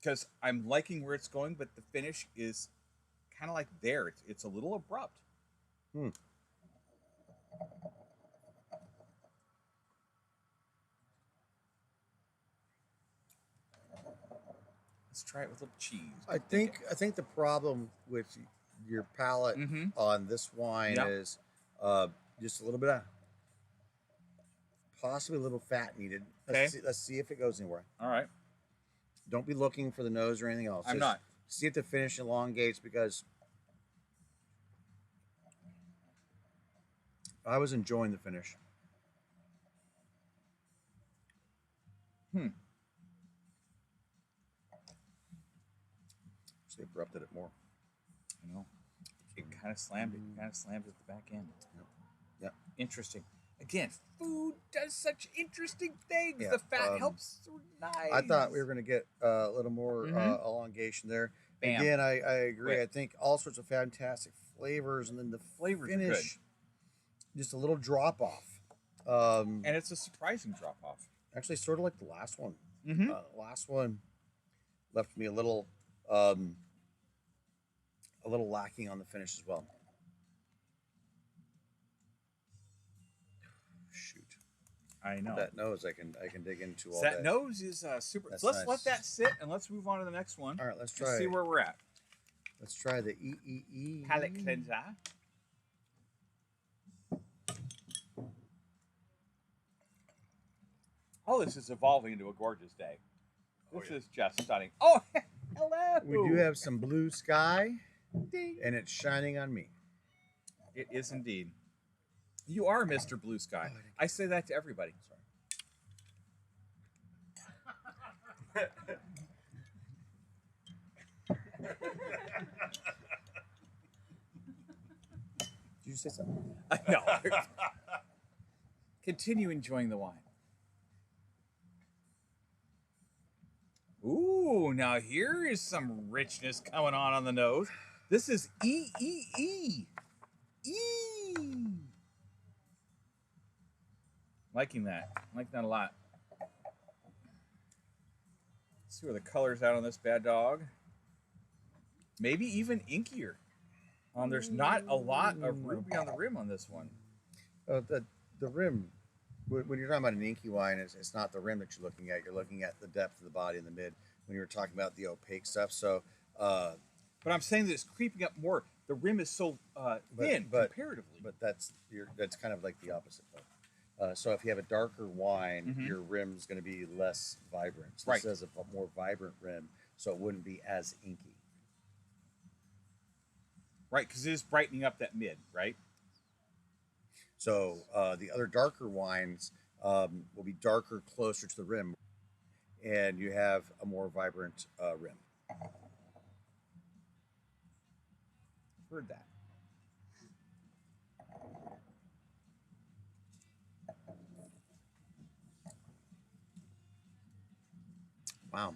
Because I'm liking where it's going, but the finish is kind of like there. It's a little abrupt. Let's try it with a little cheese. I think the problem with your palate on this wine is just a little bit of possibly a little fat needed. Let's see if it goes anywhere. All right. Don't be looking for the nose or anything else. I'm Just not. See if the finish elongates, because I was enjoying the finish. Just abrupted it more. I know. It kind of slammed it. Kind of slammed at the back end. Yep. Interesting. Again, food does such interesting things. Yeah, The fat helps so nice. I thought we were going to get a little more elongation there. Bam. Again, I agree. Quick. I think all sorts of fantastic flavors, and then the Flavors are finish, just a little drop off. And it's a surprising drop off. Actually, sort of like the last one. Mm-hmm. The last one left me a little lacking on the finish as well. Shoot, I know. that nose I can dig into all That day. nose is super. That's So let's nice. let that sit, and let's move on to the next one. All right, let's and try. see where we're at. Let's try the EEE Palate cleanser. Oh, this is evolving into a gorgeous day. This is just stunning. Oh, hello. We do have some blue sky, Ding. and it's shining on me. It is indeed. You are Mr. Blue Sky. I say that to everybody. Did you say something? No. Continue enjoying the wine. Ooh, now here is some richness coming on the nose. This is E. Liking that a lot. Let's see where the color's out on this bad dog. Maybe even inkier. There's not a lot of ruby on the rim on this one. The rim, when you're talking about an inky wine, it's not the rim that you're looking at. You're looking at the depth of the body in the mid when you were talking about the opaque stuff. So, but I'm saying that it's creeping up more. The rim is so thin comparatively. But that's kind of like the opposite though. So if you have a darker wine, your rim's going to be less vibrant. So this has a more vibrant rim, so it wouldn't be as inky. Right, because it is brightening up that mid, right? So the other darker wines will be darker closer to the rim, and you have a more vibrant rim. Heard that. Wow.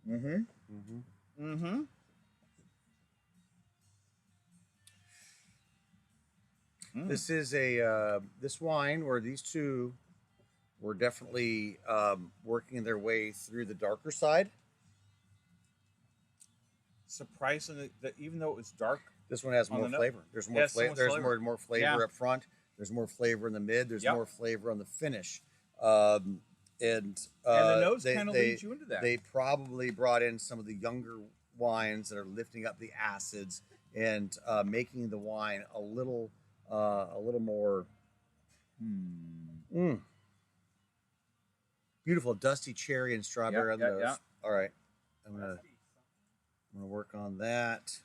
Mm-hmm. Mm-hmm. Mm-hmm. This is a this wine, or these two were definitely working their way through the darker side. Surprisingly, that even though it was dark, This one has On more the flavor. There's It more has so flavor. much There's flavor. more flavor Yeah. up front. There's more flavor in the mid. There's Yep. more flavor on the finish. And and the nose they, kind of they leads you into that. they probably brought in some of the younger wines that are lifting up the acids and making the wine a little more beautiful, dusty cherry and strawberry on the nose. yeah. All right, I'm gonna work on that.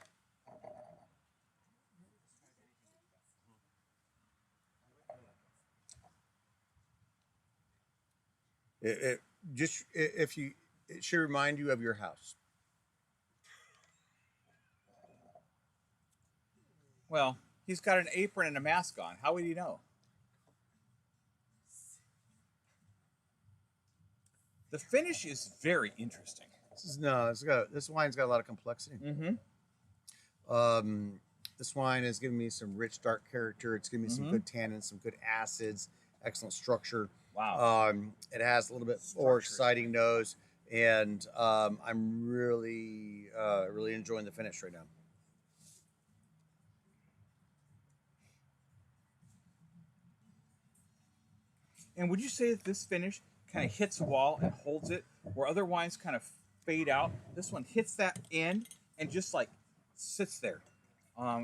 It should remind you of your house. Well, he's got an apron and a mask on. How would he know? The finish is very interesting. This wine's got a lot of complexity. Mm-hmm. This wine is giving me some rich dark character. It's giving me some good tannins, some good acids, excellent structure. Wow. It has a little bit more exciting nose, and I'm really enjoying the finish right now. And would you say that this finish kind of hits a wall and holds it, where other wines kind of fade out? This one hits that end and just like sits there.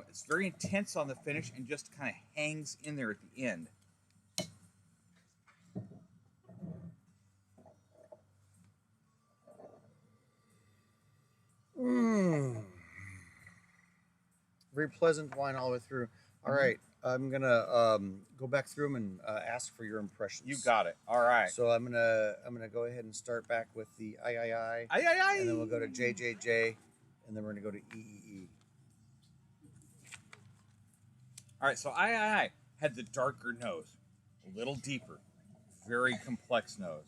It's very intense on the finish and just kind of hangs in there at the end. Very pleasant wine all the way through. All right, I'm gonna go back through them and ask for your impressions. You got it. All right. So I'm gonna go ahead and start back with the I, and then we'll go to JJJ, and then we're gonna go to EEE. All right. So I had the darker nose, a little deeper, very complex nose.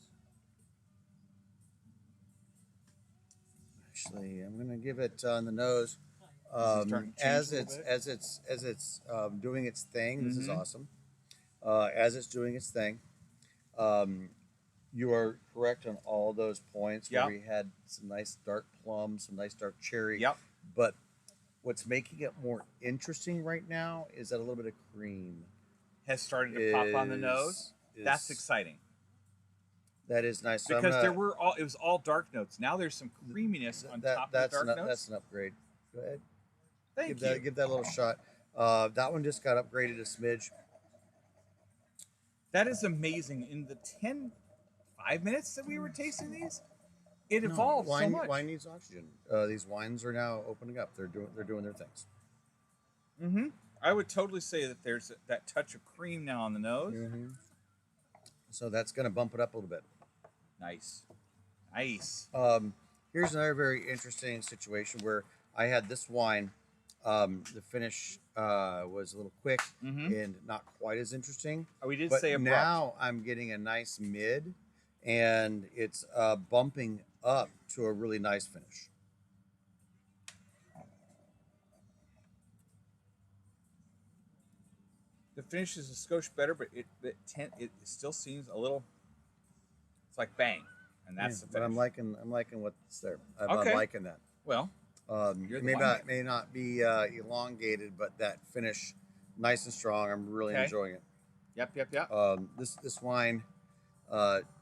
Actually, I'm gonna give it on the nose. starting to change As a it's little bit? doing its thing. This is Mhm. awesome. As it's doing its thing, you are correct on all those points where Yep. we had some nice dark plum, some nice dark cherry. Yep. But what's making it more interesting right now is that a little bit of cream Has started to pop on the nose. That's is- exciting That is nice. So I'm because gonna- it was all dark notes. Now there's some creaminess on top of the dark notes. That's an upgrade. Go ahead. Thank Give you. that a little shot. That one just got upgraded a smidge. That is amazing. In the 5 minutes that we were tasting these, it No, evolved so much. Wine needs oxygen. These wines are now opening up. They're doing their things. Mm-hmm. I would totally say that there's that touch of cream now on the nose. Mm-hmm. So that's going to bump it up a little bit. Nice. Nice. Here's another very interesting situation where I had this wine. The finish was a little quick and not quite as interesting. We did But say abrupt. now I'm getting a nice mid, and it's bumping up to a really nice finish. The finish is a skosh better, but it still seems a little. It's like bang, and that's the But finish. I'm liking what's there. Okay. I'm liking that. Well, You're the winemaker. May not be elongated, but that finish, nice and strong. I'm really Okay. enjoying it. yep. This wine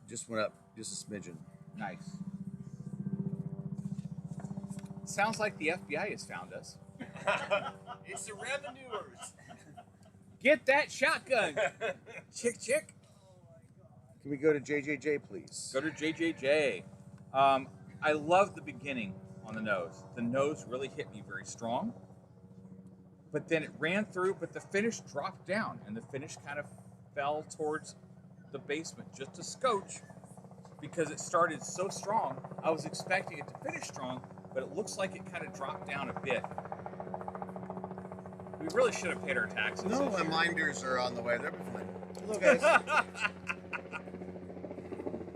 just went up just a smidgen. Nice. Sounds like the FBI has found us. It's the revenuers. Get that shotgun. Chick. Can we go to JJJ, please? Go to JJJ. I love the beginning on the nose. The nose really hit me very strong. But then it ran through, but the finish dropped down, and the finish kind of fell towards the basement just a scotch because it started so strong. I was expecting it to finish strong, but it looks like it kind of dropped down a bit. We really should have paid our taxes. No, this my year. minders are on the way. They're fine. Hello, guys.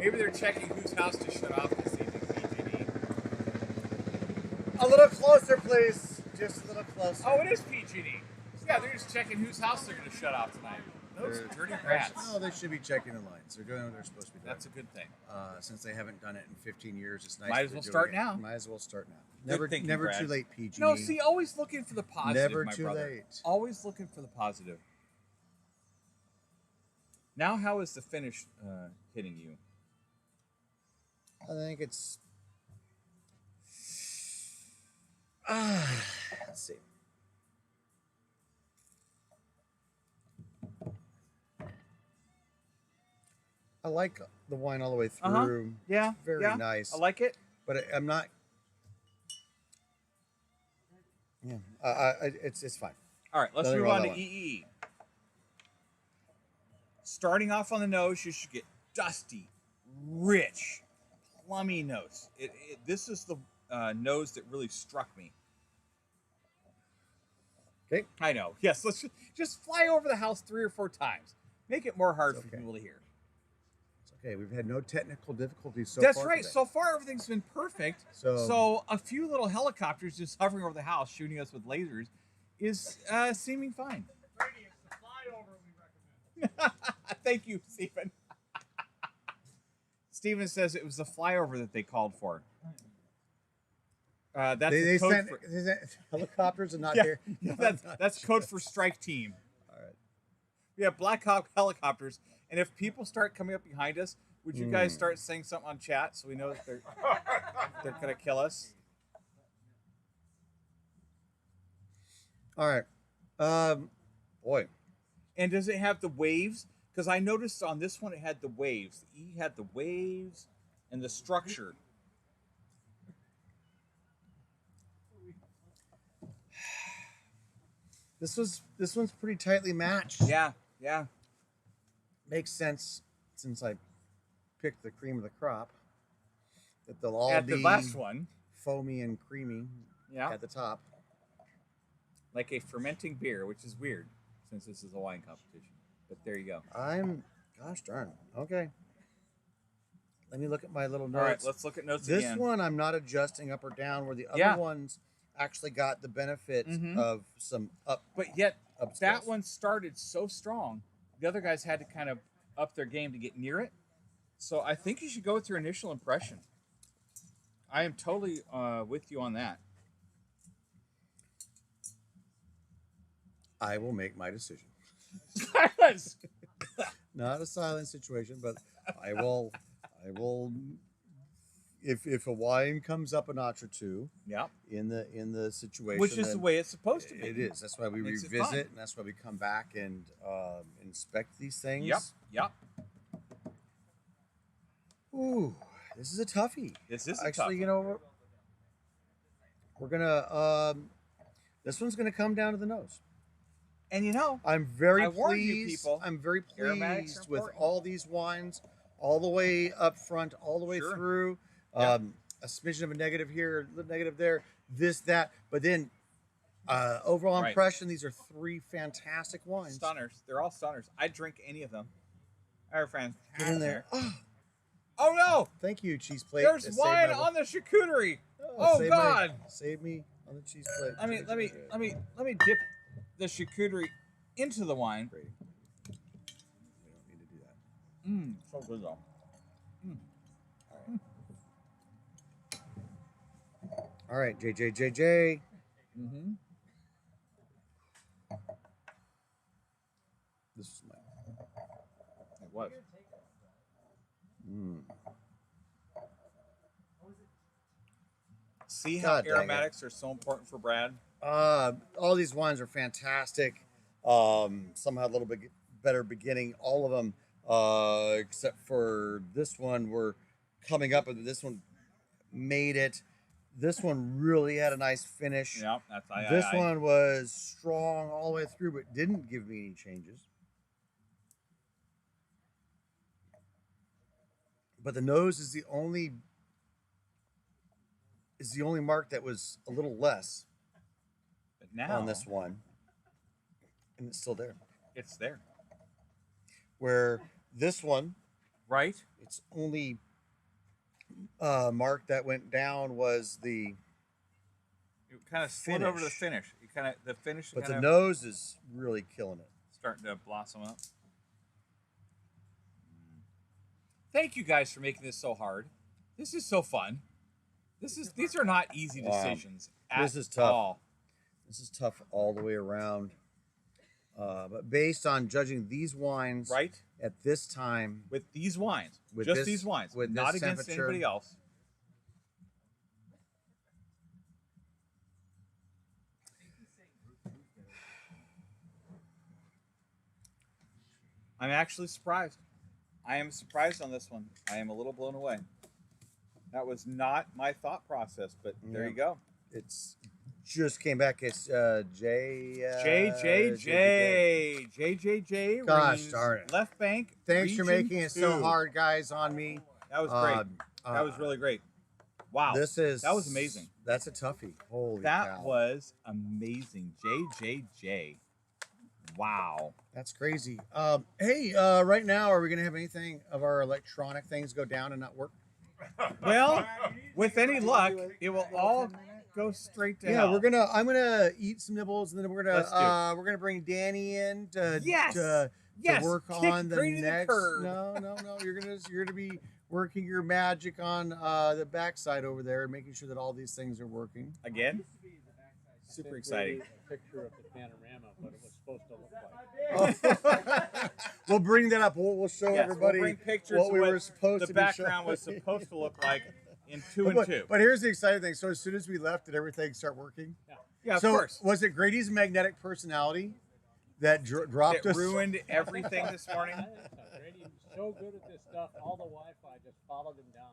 Maybe they're checking whose house to shut off this evening, PG&E. A little closer, please. Just a little closer. Oh, it is PG&E. Yeah, they're just checking whose house they're going to shut off tonight. Those dirty rats. Oh, they should be checking the lines. They're doing what they're supposed to be doing. That's a good thing. Since they haven't done it in 15 years, it's nice. Might as that well they're start doing it. now. Might as well start now. Good Never, thinking, never Brad. too late, PG. No, see, always looking for the positive, Never my too brother. late. Always looking for the positive. Now, how is the finish hitting you? I think it's. Let's see. I like the wine all the way through. Uh-huh. Yeah, It's very yeah. nice. I like it. But I'm not. Yeah, it's fine. All right, let's Nothing move wrong on to with that one. EEE. Starting off on the nose, you should get dusty, rich, plummy notes. This is the nose that really struck me. Okay. I know. Yes, let's just fly over the house 3 or 4 times. Make it more hard It's for okay. people to hear. It's okay. We've had no technical difficulties so That's far. right. Today. So far, everything's been perfect. So- a few little helicopters just hovering over the house, shooting us with lasers, is seeming fine. Brady, it's the flyover we recommend. Thank you, Stephen. Stephen says it was the flyover that they called for. That's they the code sent for, they sent helicopters and not yeah, here. yeah, that's code for strike team. All right. We have Black Hawk helicopters, and if people start coming up behind us, would you guys start saying something on chat so we know that they're gonna kill us? All right. Boy. And does it have the waves? Because I noticed on this one it had the waves. The E had the waves and the structure. This one's pretty tightly matched. Yeah, yeah. Makes sense since I picked the cream of the crop. That they'll all At be the last one, foamy and creamy yeah, at the top. like a fermenting beer, which is weird since this is a wine competition. But there you go. Gosh darn. Okay. Let me look at my little notes. All right, let's look at notes This again. one I'm not adjusting up or down, where the other Yeah. ones actually got the benefit Mhm. of some up. But yet, Upscales. that one started so strong. The other guys had to kind of up their game to get near it. So I think you should go with your initial impression. I am totally with you on that. I will make my decision. Silence! Not a silent situation, but I will. If a wine comes up a notch or two Yeah. in the situation, Which is the then way it's supposed to be. it is. That's why we Makes it revisit, fun. and that's why we come back and inspect these things. Yep. Yep. Ooh, this is a toughie. This is a Actually, toughie. you know, we're gonna. This one's gonna come down to the nose. And you know, I'm very I warned you pleased. people, I'm very aromatics are pleased with important. all these wines, all the way up front, all the way Sure. through. Yep. A smidgen of a negative here, a little negative there, this, that. But then, overall Right. impression, these are 3 fantastic wines. stunners. They're all stunners. I'd drink any of them. Our friends. Get in there. Oh, Oh no! thank you, cheese plate. There's That saved wine my- on the charcuterie. Oh saved God! Save me on the cheese plate. Let me dip the charcuterie into the wine. Brady. We don't need to do that. So good though. All right, JJ. Mm-hmm. This is my. It was. See how God dang it. aromatics are so important for Brad? All these wines are fantastic. Some had a little bit better beginning. All of them, except for this one, were coming up, and this one made it. This one really had a nice finish. Yeah, that's This one was strong all the way through, but didn't give me any changes. But the nose is the only mark that was a little less But now on this one, and it's still there. it's there. Where this one Right. Its only mark that went down was the You kind of slid over the finish. You kind of the finish. but kind the of nose is really killing it. starting to blossom up. Thank you guys for making this so hard. This is so fun. These are not easy Wow. decisions at This is tough. all. This is tough all the way around. But based on judging these wines Right? at this time, With these wines. With Just this- these wines. with Not this against temperature. anybody else. I'm actually surprised. I am surprised on this one. I am a little blown away. That was not my thought process, but there Yeah. you go. it's just came back. It's JJJ. Gosh Reigns, darn it. Left bank. Thanks for Region making it so 2. hard, guys, on me. That was great. Uh, That was really great. Wow. That was amazing. That's a toughie. Holy That cow. was amazing. JJJ. Wow. That's crazy. Hey, right now, are we going to have anything of our electronic things go down and not work? Well, with any luck, it will all go straight to hell. I'm gonna eat some nibbles, and then Let's do it. we're gonna bring Danny in to Yes! to Yes! work Kick on the Grady to the next. curb. No. You're gonna be working your magic on the backside over there and making sure that all these things are working. Again? Super exciting. Picture of the panorama, what it was supposed to look like. We'll bring that up. We'll show Yes, everybody we'll bring pictures what of we what were supposed the to be background showing. was supposed to look like in 2 and but, 2. But here's the exciting thing. So as soon as we left, did everything start working? Yeah, of so course. was it Grady's magnetic personality that dropped It us? ruined everything this morning. Brady's so good at this stuff, all the Wi-Fi just followed him down.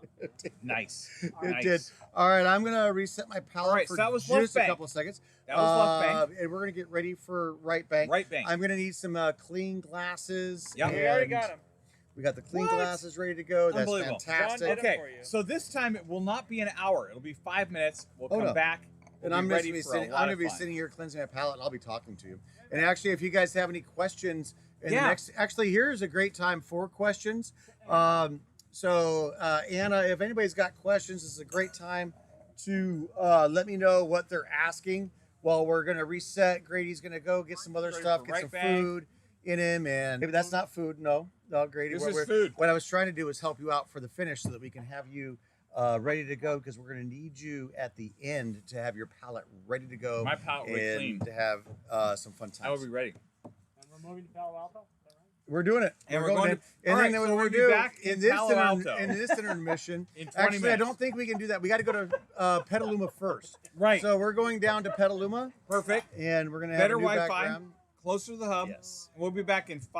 Nice. It Nice. did. All right, I'm gonna reset my palette All right, for so that was left just a bank. couple of seconds. That was left bank. And we're gonna get ready for right bank. Right bank. I'm gonna need some clean glasses. Yep. We already and got him. We got the clean What? glasses ready to go. That's Unbelievable. fantastic. John did it Okay, for you. so this time it will not be an hour. It'll be 5 minutes. We'll Oh, come no. back. We'll And I'm be just ready be for sitting. a lot I'm gonna of be fun. sitting here cleansing my palate, and I'll be talking to you. And actually, if you guys have any questions, in Yeah. the next, actually, here's a great time for questions. So Anna, if anybody's got questions, this is a great time to let me know what they're asking. While we're gonna reset, Grady's gonna go get some other Ready stuff, for get right some bang. food in him, and maybe that's not food. No, Grady. This what is we're- food. What I was trying to do is help you out for the finish, so that we can have you ready to go, because we're gonna need you at the end to have your palate ready to go. My palate will be and clean. to have some fun I will times. be ready. And we're moving to Palo Alto? Is that right? We're doing it. And we're going in. to- And all then right, what so we're we'll be doing back in Palo Alto. in this intermission. In 20 Actually, I minutes. don't think we can do that. We got to go to Petaluma first. Right. So we're going down to Petaluma, Perfect. and we're gonna have Better a new Wi-Fi. background. Closer to the hub. Yes. And we'll be back in 5.